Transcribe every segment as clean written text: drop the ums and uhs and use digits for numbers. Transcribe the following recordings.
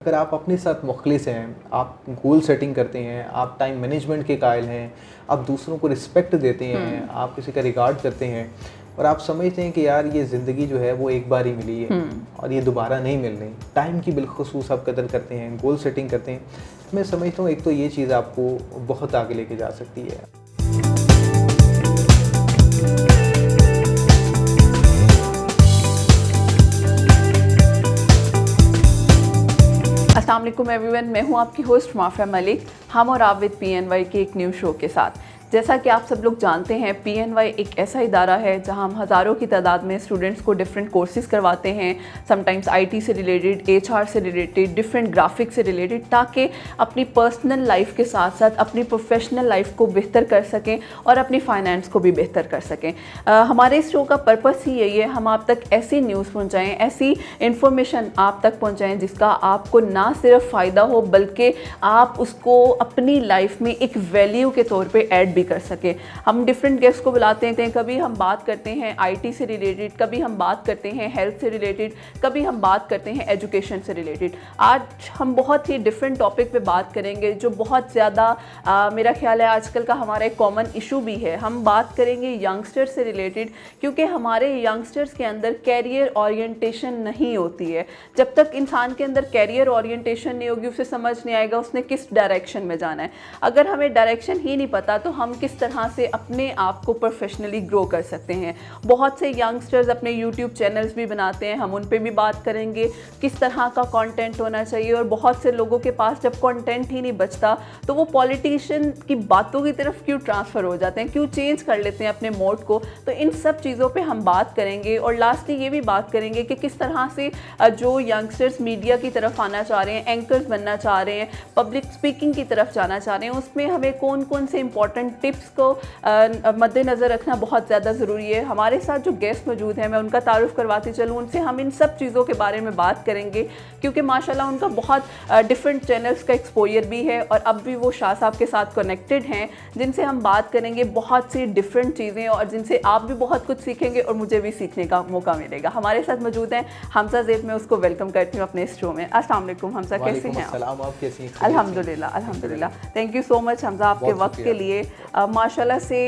अगर आप अपने साथ मुखलिस हैं, आप गोल सेटिंग करते हैं, आप टाइम मैनेजमेंट के कायल हैं, आप दूसरों को रिस्पेक्ट देते हैं, आप किसी का रिगार्ड करते हैं और आप समझते हैं कि यार ये ज़िंदगी जो है वो एक बार ही मिली है और ये दोबारा नहीं मिलनी, टाइम की बिलखुसूस आप कदर करते हैं, गोल सेटिंग करते हैं, मैं समझता हूँ एक तो ये चीज़ आपको बहुत आगे लेके जा सकती है। अस्सलाम वालेकुम एवरीवन, मैं हूं आपकी होस्ट माफिया मलिक। हम और आप विद PNY के एक न्यू शो के साथ। जैसा कि आप सब लोग जानते हैं, PNY एक ऐसा इदारा है जहां हम हज़ारों की तादाद में स्टूडेंट्स को डिफरेंट कोर्सेज़ करवाते हैं, समटाइम्स IT से रिलेटेड, HR से रिलेटेड, डिफरेंट ग्राफिक्स से रिलेटेड, ताकि अपनी पर्सनल लाइफ के साथ साथ अपनी प्रोफेशनल लाइफ को बेहतर कर सकें और अपनी फाइनेंस को भी बेहतर कर सकें। हमारे इस शो का पर्पस ही यही है, हम आप तक ऐसी न्यूज़ पहुँचाएँ, ऐसी इंफॉर्मेशन आप तक पहुँचाएँ जिसका आपको ना सिर्फ फ़ायदा हो बल्कि आप उसको अपनी लाइफ में एक वैल्यू के तौर पे ऐड कर सके। हम डिफरेंट गेस्ट को बुलाते हैं, कभी हम बात करते हैं IT से रिलेटेड, कभी हम बात करते हैं हेल्थ से रिलेटेड, कभी हम बात करते हैं एजुकेशन से रिलेटेड। आज हम बहुत ही डिफरेंट टॉपिक पे बात करेंगे जो बहुत ज़्यादा मेरा ख्याल है आजकल का हमारा एक कॉमन इशू भी है। हम बात करेंगे यंगस्टर्स से रिलेटेड, क्योंकि हमारे यंगस्टर्स के अंदर कैरियर ओरिएंटेशन नहीं होती है। जब तक इंसान के अंदर कैरियर ओरिएंटेशन नहीं होगी, उसे समझ नहीं आएगा उसने किस डायरेक्शन में जाना है। अगर हमें डायरेक्शन ही नहीं पता तो हम किस तरह से अपने आप को प्रोफेशनली ग्रो कर सकते हैं। बहुत से यंगस्टर्स अपने YouTube चैनल्स भी बनाते हैं, हम उन पे भी बात करेंगे किस तरह का कंटेंट होना चाहिए। और बहुत से लोगों के पास जब कंटेंट ही नहीं बचता तो वो पॉलिटिशियन की बातों की तरफ क्यों ट्रांसफ़र हो जाते हैं, क्यों चेंज कर लेते हैं अपने मोड को। तो इन सब चीज़ों पर हम बात करेंगे और लास्टली ये भी बात करेंगे कि किस तरह से जो यंगस्टर्स मीडिया की तरफ आना चाह रहे हैं, एंकर्स बनना चाह रहे हैं, पब्लिक स्पीकिंग की तरफ जाना चाह रहे हैं, उसमें हमें कौन कौन से इंपॉर्टेंट टिप्स को मद्देनज़र रखना बहुत ज़्यादा ज़रूरी है। हमारे साथ जो गेस्ट मौजूद हैं, मैं उनका तारुफ करवाती चलूँ, उनसे हम इन सब चीज़ों के बारे में बात करेंगे, क्योंकि माशाल्लाह उनका बहुत डिफरेंट चैनल्स का एक्सपोजर भी है और अब भी वो शाह साहब के साथ कनेक्टेड हैं, जिनसे हम बात करेंगे बहुत सी डिफरेंट चीज़ें और जिनसे आप भी बहुत कुछ सीखेंगे और मुझे भी सीखने का मौका मिलेगा। हमारे साथ मौजूद हैं हमजा ज़ैद, मैं उसको वेलकम करती हूँ अपने इस शो में। अस्सलाम वालेकुम हमजा, कैसे हैं आप? कैसी हैं? अल्हम्दुलिल्लाह अल्हम्दुलिल्लाह। Thank you so much Hamza आपके वक्त के लिए। माशाल्लाह से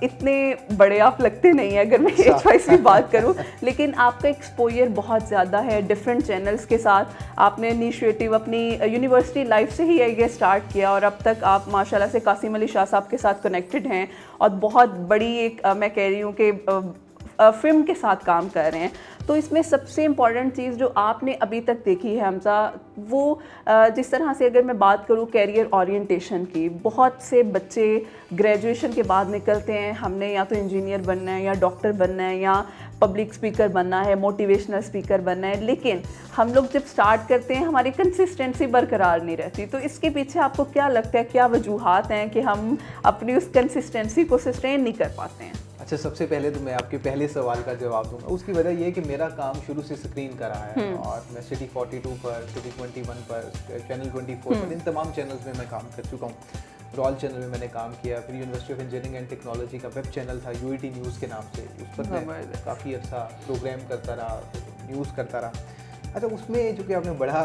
इतने बड़े आप लगते नहीं हैं अगर मैं एज वाइज की बात करूं, लेकिन आपका एक्सपोजर बहुत ज़्यादा है डिफरेंट चैनल्स के साथ। आपने इनिशिएटिव अपनी यूनिवर्सिटी लाइफ से ही ये स्टार्ट किया और अब तक आप माशाल्लाह से कासिम अली शाह साहब के साथ कनेक्टेड हैं और बहुत बड़ी एक मैं कह रही हूँ कि फिल्म के साथ काम कर रहे हैं। तो इसमें सबसे इम्पॉर्टेंट चीज़ जो आपने अभी तक देखी है हमजा, वो जिस तरह से अगर मैं बात करूँ कैरियर ओरिएंटेशन की, बहुत से बच्चे ग्रेजुएशन के बाद निकलते हैं, हमने या तो इंजीनियर बनना है या डॉक्टर बनना है या पब्लिक स्पीकर बनना है, मोटिवेशनल स्पीकर बनना है, लेकिन हम लोग जब स्टार्ट करते हैं हमारी कंसिस्टेंसी बरकरार नहीं रहती। तो इसके पीछे आपको क्या लगता है, क्या वजूहात हैं कि हम अपनी उस कंसिस्टेंसी को सस्टेन नहीं कर पाते हैं? अच्छा, सबसे पहले तो मैं आपके पहले सवाल का जवाब दूंगा। उसकी वजह ये है कि मेरा काम शुरू से स्क्रीन का रहा है और मैं सिटी 42 पर, सिटी 21 पर, चैनल 24 पर, इन तमाम चैनल्स में मैं काम कर चुका हूँ। रॉयल चैनल में मैंने काम किया, फिर university of engineering and technology का वेब चैनल था UET न्यूज़ के नाम से, उस पर मैं काफ़ी अच्छा प्रोग्राम करता रहा, न्यूज़ करता रहा। अच्छा, उसमें जो कि आपने बड़ा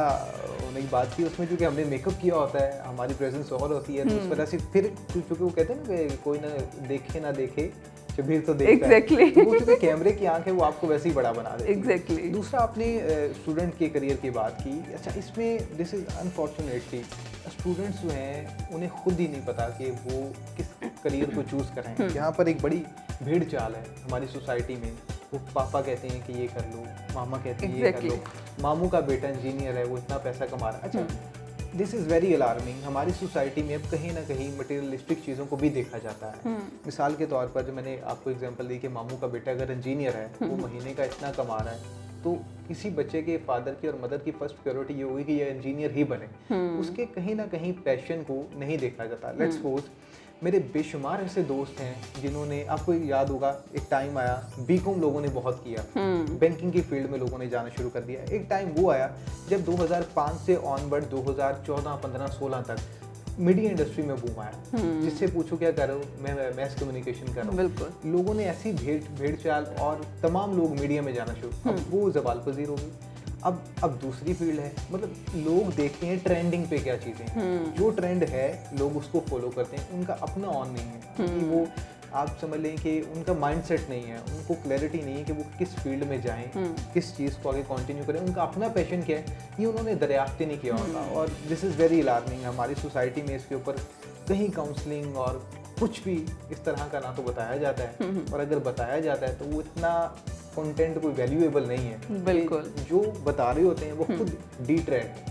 नई बात की, उसमें जो कि हमने मेकअप किया होता है, हमारी प्रेजेंस और होती है, तो उस वजह से फिर चूँकि वो कहते हैं ना कि कोई ना देखे ना देखे शबीर तो देखता exactly. है, वो चूँकि कैमरे की आंख है वो आपको वैसे ही बड़ा बना देती है। exactly. दूसरा, आपने स्टूडेंट के करियर की बात की। अच्छा, इसमें दिस इज़ अनफॉर्चुनेटली स्टूडेंट्स जो हैं उन्हें खुद ही नहीं पता कि वो किस करियर को चूज़ करें। यहाँ पर एक बड़ी भीड़ चाल है हमारी सोसाइटी में। वो पापा कहते हैं कि ये कर लो, मामा कहते हैं ये कर लो, मामू का बेटा इंजीनियर है, वो इतना पैसा कमा रहा है। अच्छा, दिस इज़ वेरी अलार्मिंग। हमारी सोसाइटी में अब कहीं ना कहीं मटेरियलिस्टिक चीज़ों को भी देखा जाता है। मिसाल के तौर पर जो मैंने आपको एग्जांपल दी कि मामू का बेटा अगर इंजीनियर है, वो महीने का इतना कमा रहा है, तो किसी बच्चे के फादर की और मदर की फर्स्ट प्रायोरिटी ये होगी कि ये इंजीनियर ही बने। उसके कहीं ना कहीं पैशन को नहीं देखा जाता। लेट्स सपोज मेरे बेशुमार ऐसे दोस्त हैं जिन्होंने, आपको याद होगा एक टाइम आया, बीकॉम लोगों ने बहुत किया, बैंकिंग की फील्ड में लोगों ने जाना शुरू कर दिया। एक टाइम वो आया जब 2005 से ऑनवर्ड 2014, 15, 16 तक मीडिया इंडस्ट्री में बूम आया। जिससे पूछो क्या कर रहे हो, मैं मैस कम्युनिकेशन कर रहा हूँ। बिल्कुल, लोगों ने ऐसी भेड़ चाल और तमाम लोग मीडिया में जाना शुरू। अब वो ज़वाल पज़ीर हो गई। अब दूसरी फील्ड है, मतलब लोग देखते हैं ट्रेंडिंग पे क्या चीज़ें हैं, जो ट्रेंड है लोग उसको फॉलो करते हैं, उनका अपना ऑन नहीं है, क्योंकि वो आप समझ लें कि उनका माइंडसेट नहीं है, उनको क्लैरिटी नहीं है कि वो किस फील्ड में जाएं, किस चीज़ को आगे कंटिन्यू करें, उनका अपना पैशन क्या है ये उन्होंने दरियाफ्त ही नहीं किया होता। और दिस इज़ वेरी अलार्मिंग। हमारी सोसाइटी में इसके ऊपर कहीं काउंसलिंग और कुछ भी इस तरह का ना तो बताया जाता है, और अगर बताया जाता है तो वो इतना कंटेंट कोई वैल्यूएबल नहीं है। बिल्कुल। जो बता रहे होते हैं वो खुद डिट्रैक्ट।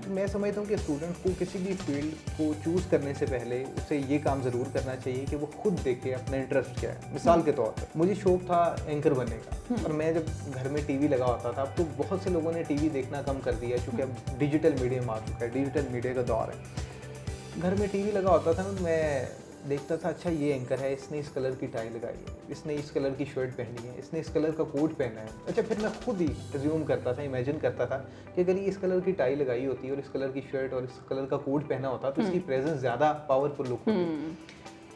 मैं समझता हूँ कि स्टूडेंट को किसी भी फील्ड को चूज़ करने से पहले उसे ये काम ज़रूर करना चाहिए कि वो खुद देखे अपना इंटरेस्ट क्या है। मिसाल के तौर पर मुझे शौक था एंकर बनने का, और मैं जब घर में टीवी लगा होता था, अब तो बहुत से लोगों ने टीवी देखना कम कर दिया क्योंकि अब डिजिटल मीडियम आ चुका है, डिजिटल मीडिया का दौर है। घर में टीवी लगा होता था ना, मैं देखता था अच्छा ये एंकर है, इसने इस कलर की टाई लगाई है, इसने इस कलर की शर्ट पहनी है, इसने इस कलर का कोट पहना है। अच्छा, फिर मैं खुद ही एज्यूम करता था, इमेजिन करता था कि अगर ये इस कलर की टाई लगाई होती और इस कलर की शर्ट और इस कलर का कोट पहना होता तो इसकी प्रेजेंस ज़्यादा पावरफुल लुक होती।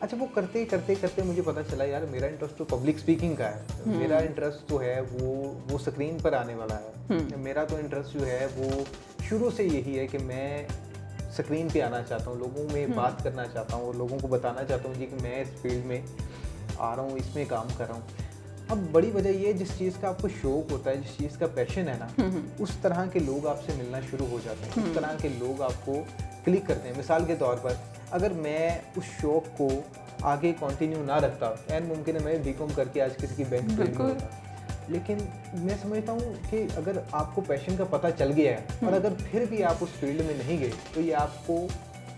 अच्छा, वो करते करते मुझे पता चला यार मेरा इंटरेस्ट तो पब्लिक स्पीकिंग का है, मेरा इंटरेस्ट जो है वो स्क्रीन पर आने वाला है। मेरा तो इंटरेस्ट जो है वो शुरू से यही है कि मैं स्क्रीन पे आना चाहता हूँ, लोगों में बात करना चाहता हूँ और लोगों को बताना चाहता हूँ जी कि मैं इस फील्ड में आ रहा हूँ, इसमें काम कर रहा हूँ। अब बड़ी वजह ये है, जिस चीज़ का आपको शौक होता है, जिस चीज़ का पैशन है ना, उस तरह के लोग आपसे मिलना शुरू हो जाते हैं, उस तरह के लोग आपको क्लिक करते हैं। मिसाल के तौर पर अगर मैं उस शौक को आगे कंटिन्यू ना रखता, एन मुमकिन है मैं बीकॉम करके आज किसी की बैंक में होता, लेकिन मैं समझता हूँ कि अगर आपको पैशन का पता चल गया है और अगर फिर भी आप उस फील्ड में नहीं गए तो ये आपको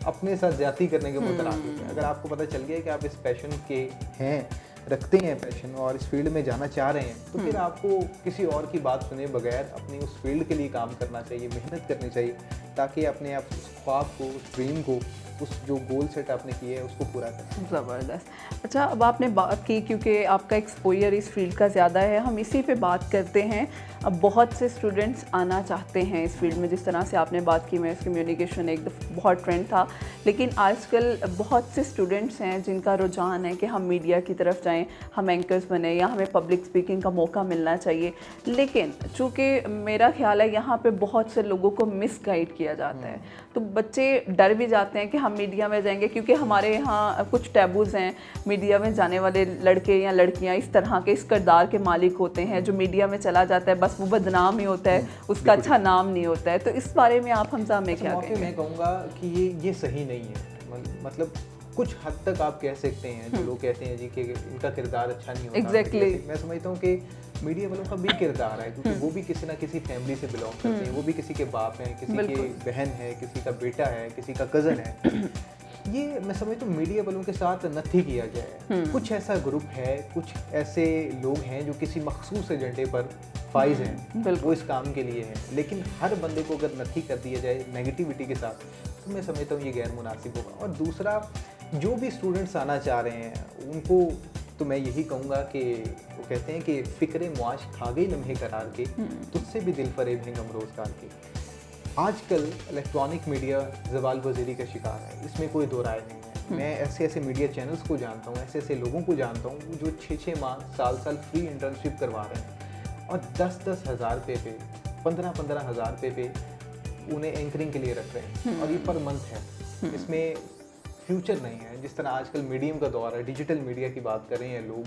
अपने साथ ज्यादती करने के मुतराकिब है। अगर आपको पता चल गया कि आप इस पैशन के हैं, रखते हैं पैशन और इस फील्ड में जाना चाह रहे हैं, तो फिर आपको किसी और की बात सुने बगैर अपनी उस फील्ड के लिए काम करना चाहिए, मेहनत करनी चाहिए, ताकि अपने आप उस ख्वाब को, उस ड्रीम को, उस जो गोल सेट आपने किए है उसको पूरा करें। ज़बरदस्त। अच्छा, अब आपने बात की, क्योंकि आपका एक्सपोजर इस फील्ड का ज़्यादा है, हम इसी पे बात करते हैं। अब बहुत से स्टूडेंट्स आना चाहते हैं इस फील्ड में, जिस तरह से आपने बात की, मैस कम्युनिकेशन एक बहुत ट्रेंड था, लेकिन आजकल बहुत से स्टूडेंट्स हैं जिनका रुझान है कि हम मीडिया की तरफ जाएं, हम एंकर्स बने, या हमें पब्लिक स्पीकिंग का मौका मिलना चाहिए। लेकिन चूँकि मेरा ख्याल है यहाँ पे बहुत से लोगों को मिसगाइड किया जाता है, तो बच्चे डर भी जाते हैं कि हम मीडिया में जाएंगे, क्योंकि हमारे यहाँ कुछ टैबूज़ हैं, मीडिया में जाने वाले लड़के या लड़कियाँ इस तरह के, इस किरदार के मालिक होते हैं, जो मीडिया में चला जाता है बस वो बदनाम ही होता है, उसका अच्छा नाम नहीं होता है। तो इस बारे में आप हमजा में क्या कहेंगे? मैं कहूँगा कि ये सही नहीं है। मतलब कुछ हद तक आप कह सकते हैं, जो लोग कहते हैं जी कि इनका किरदार अच्छा नहीं होता। एग्जैक्टली। मैं समझता हूँ कि मीडिया वालों का भी किरदार है, क्योंकि वो भी किसी ना किसी फैमिली से बिलोंग करते हैं, वो भी किसी के बाप हैं, किसी के बहन है, किसी का बेटा है, किसी का कज़न है। ये मैं समझता हूँ मीडिया वालों के साथ नथी किया जाए। कुछ ऐसा ग्रुप है, कुछ ऐसे लोग हैं जो किसी मखसूस एजेंडे पर फाइज हैं, वो इस काम के लिए हैं, लेकिन हर बंदे को अगर नथी कर दिया जाए नेगेटिविटी के साथ, तो मैं समझता हूँ ये गैर मुनासिब होगा। और दूसरा, जो भी स्टूडेंट्स आना चाह रहे हैं उनको तो मैं यही कहूँगा कि वो कहते हैं कि फ़िक्रे मुआश खा गई लम्हे करार के, तुझसे भी दिल फरेब हैं गम रोज़गार के। आजकल इलेक्ट्रॉनिक मीडिया ज़वाल वज़ीरी का शिकार है, इसमें कोई दो राय नहीं है। मैं ऐसे ऐसे मीडिया चैनल्स को जानता हूँ, ऐसे ऐसे लोगों को जानता हूँ जो 6-6 माह, साल फ्री इंटर्नशिप करवा रहे हैं और 10-10 हज़ार रुपये पे, 15-15 हज़ार रुपये पे उन्हें एंकरिंग के लिए रख रहे हैं, और ये पर मंथ है। इसमें फ्यूचर नहीं है। जिस तरह आजकल मीडियम का दौर है, डिजिटल मीडिया की बात कर रहे हैं लोग,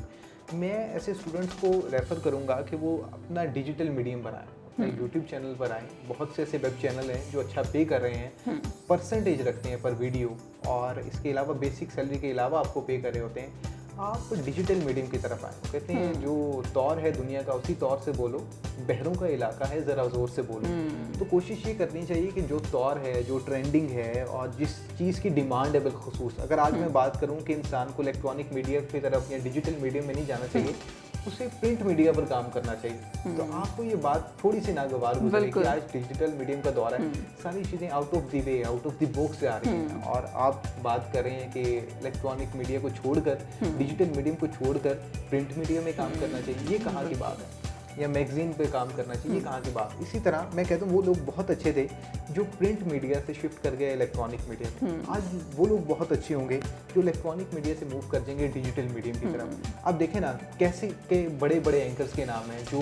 मैं ऐसे स्टूडेंट्स को रेफ़र करूँगा कि वो अपना डिजिटल मीडियम बनाएं, अपना यूट्यूब चैनल पर आएँ। बहुत से ऐसे वेब चैनल हैं जो अच्छा पे कर रहे हैं, परसेंटेज रखते हैं पर वीडियो, और इसके अलावा बेसिक सैलरी के अलावा आपको पे कर रहे होते हैं। आप डिजिटल मीडियम की तरफ आए। कहते हैं जो दौर है दुनिया का उसी दौर से बोलो, बहरों का इलाका है ज़रा ज़ोर से बोलो। तो कोशिश ये करनी चाहिए कि जो दौर है, जो ट्रेंडिंग है और जिस चीज़ की डिमांड है बिलखुसूस, अगर आज मैं बात करूं कि इंसान को इलेक्ट्रॉनिक मीडिया की तरफ या डिजिटल मीडिया में नहीं जाना चाहिए, उसे प्रिंट मीडिया पर काम करना चाहिए। तो आपको ये बात थोड़ी सी नागवार गुजरे कि आज डिजिटल मीडियम का दौर है, सारी चीज़ें out of the way, out of the box आ रही हैं, और आप बात कर रहे हैं कि इलेक्ट्रॉनिक मीडिया को छोड़कर, डिजिटल मीडियम को छोड़कर प्रिंट मीडिया में काम करना चाहिए। ये कहाँ की बात है? या मैगजीन पे काम करना चाहिए, कहाँ की बात? इसी तरह मैं कहता हूँ वो लोग बहुत अच्छे थे जो प्रिंट मीडिया से शिफ्ट कर गए इलेक्ट्रॉनिक मीडिया में। आज वो लोग बहुत अच्छे होंगे जो इलेक्ट्रॉनिक मीडिया से मूव कर जाएंगे डिजिटल मीडियम की तरफ। अब देखें ना कैसे के बड़े बड़े एंकर्स के नाम हैं जो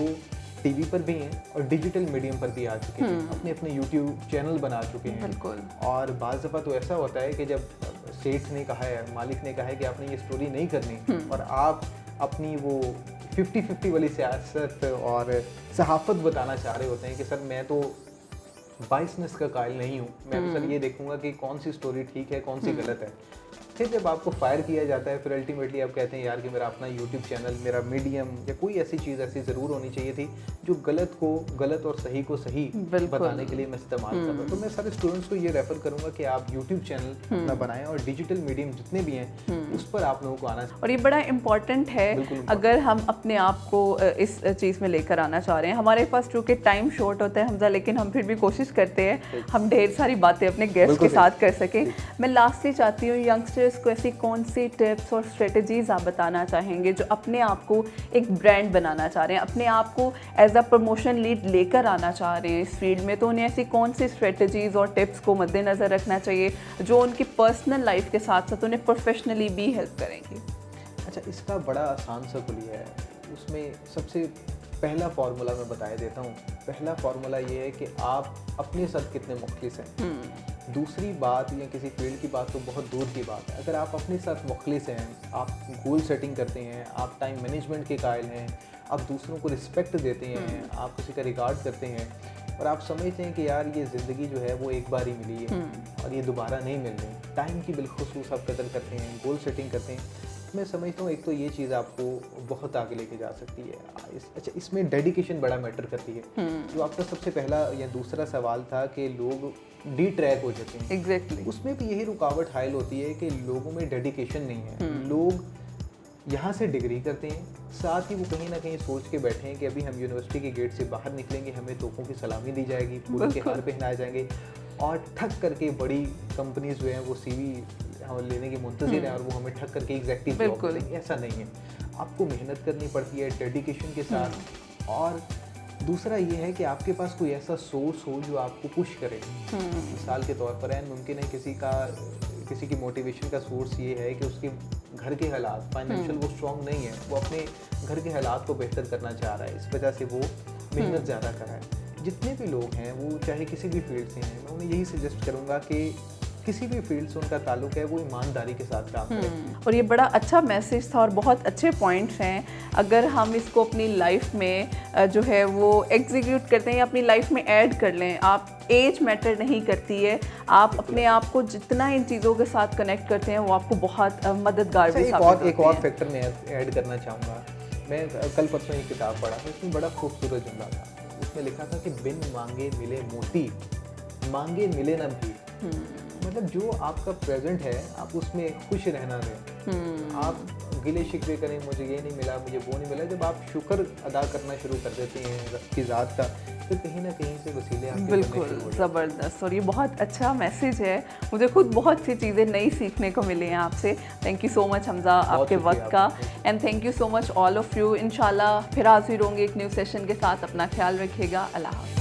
टीवी पर भी हैं और डिजिटल मीडियम पर भी आ चुके हैं, अपने अपने यूट्यूब चैनल बना चुके हैं। बिल्कुल। और बाज़ दफ़ा तो ऐसा होता है कि जब सेठ ने कहा है, मालिक ने कहा है कि आपने ये स्टोरी नहीं करनी और आप अपनी वो 50-50 वाली सियासत और सहाफ़त बताना चाह रहे होते हैं कि सर मैं तो बाइसनेस का कायल नहीं हूँ, मैं तो सर ये देखूंगा कि कौन सी स्टोरी ठीक है, कौन सी गलत है। फिर जब आपको फायर किया जाता है, फिर अल्टीमेटली आप कहते हैं यार कि मेरा अपना यूट्यूब चैनल, मेरा मीडियम या कोई ऐसी चीज़ ऐसी ज़रूर होनी चाहिए थी जो गलत को गलत और सही को सही बताने के लिए मैं इस्तेमाल कर रहा हूँ। तो मैं सारे स्टूडेंट्स को ये रेफर करूँगा कि आप यूट्यूब चैनल अपना बनाएं और डिजिटल मीडियम जितने भी हैं उस पर आप लोगों को आना चाहिए। और ये बड़ा इम्पॉर्टेंट है अगर हम अपने आप को इस चीज़ में लेकर आना चाह रहे हैं। हमारे पास चूँकि टाइम शॉर्ट होता है हमजा, लेकिन हम फिर भी कोशिश करते हैं हम ढेर सारी बातें अपने गेस्ट के साथ कर सकें। मैं लास्टली चाहती हूँ यंगस्टर्स को ऐसी कौन सी टिप्स और स्ट्रेटजीज आप बताना चाहेंगे जो अपने आप को एक ब्रांड बनाना चाह रहे हैं, अपने आप को एज अ प्रमोशन लीड लेकर आना चाह रहे हैं इस फील्ड में, तो उन्हें ऐसी कौन सी स्ट्रेटजीज और टिप्स को मद्देनज़र रखना चाहिए जो उनकी पर्सनल लाइफ के साथ साथ उन्हें प्रोफेशनली भी हेल्प करेंगी? अच्छा, इसका बड़ा आसान सा खुलिया है। उसमें सबसे पहला फार्मूला मैं बताया देता हूँ। पहला फार्मूला ये है कि आप अपने साथ कितने मुखलिस हैं। दूसरी बात, या किसी फील्ड की बात तो बहुत दूर की बात है, अगर आप अपने साथ मुखलिस हैं, आप गोल सेटिंग करते हैं, आप टाइम मैनेजमेंट के कायल हैं, आप दूसरों को रिस्पेक्ट देते हैं, आप किसी का रिगार्ड करते हैं और आप समझते हैं कि यार ये ज़िंदगी जो है वो एक बार ही मिली है और ये दोबारा नहीं मिलनी, टाइम की बिलखुसूस आप कदर करते हैं, गोल सेटिंग करते हैं, मैं समझता हूँ एक तो ये चीज़ आपको बहुत आगे लेके जा सकती है। अच्छा, इसमें डेडिकेशन बड़ा मैटर करती है। जो आपका सबसे पहला या दूसरा सवाल था कि लोग डी ट्रैक हो जाते हैं, एग्जैक्टली उसमें भी यही रुकावट हायल होती है कि लोगों में डेडिकेशन नहीं है। लोग यहाँ से डिग्री करते हैं, साथ ही वो कहीं ना कहीं सोच के बैठे हैं कि अभी हम यूनिवर्सिटी के गेट से बाहर निकलेंगे, हमें तोपों की सलामी दी जाएगी, फूलों के हार पहनाए जाएंगे और ठक करके बड़ी कंपनीज जो हैं वो CV लेने की मुंतज़िर है और वो हमें ठक करके एग्जैक्टिव जॉब देंगे। ऐसा नहीं है, आपको मेहनत करनी पड़ती है डेडिकेशन के साथ। और दूसरा ये है कि आपके पास कोई ऐसा सोर्स हो जो आपको पुश करे। मिसाल के तौर पर मुमकिन है किसी की मोटिवेशन का सोर्स ये है कि उसके घर के हालात फाइनेंशियल वो स्ट्रॉन्ग नहीं है, वो अपने घर के हालात को बेहतर करना चाह रहा है, इस वजह से वो मेहनत ज़्यादा कर रहा है। जितने भी लोग हैं वो चाहे किसी भी फील्ड से हैं, मैं उन्हें यही सजेस्ट करूँगा कि किसी भी फील्ड से उनका ताल्लुक है वो ईमानदारी के साथ काम करें। और ये बड़ा अच्छा मैसेज था और बहुत अच्छे पॉइंट्स हैं। अगर हम इसको अपनी लाइफ में जो है वो एग्जीक्यूट करते हैं या अपनी लाइफ में ऐड कर लें, आप एज मैटर नहीं करती है, आप अपने आप को जितना इन चीज़ों के साथ कनेक्ट करते हैं वो आपको बहुत मददगार भी साबित होते हैं। एक और फैक्टर मैं ऐड करना चाहूँगा। मैं कल परसों एक किताब पढ़ा था, उसमें बड़ा खूबसूरत जुमला था। उसमें लिखा था कि बिन मांगे मिले मोती, मांगे मिले ना भी। मतलब जो आपका प्रेजेंट है आप उसमें खुश रहना दें। आप गिले शिकवे करें, मुझे ये नहीं मिला, मुझे वो नहीं मिला, जब आप शुक्र अदा करना शुरू कर देते हैं रब की ज़ात का, तो कहीं ना कहीं से वसीले आपके बिल्कुल ज़बरदस्त। और ये बहुत अच्छा मैसेज है, मुझे खुद बहुत सी चीज़ें नई सीखने को मिली हैं आपसे। Thank you so much Hamza आपके वक्त का, and thank you so much all of you. इंशाल्लाह फिर हाजिर होंगे एक न्यू सेशन के साथ। अपना ख्याल रखिएगा। अल्लाह हाफ़िज़।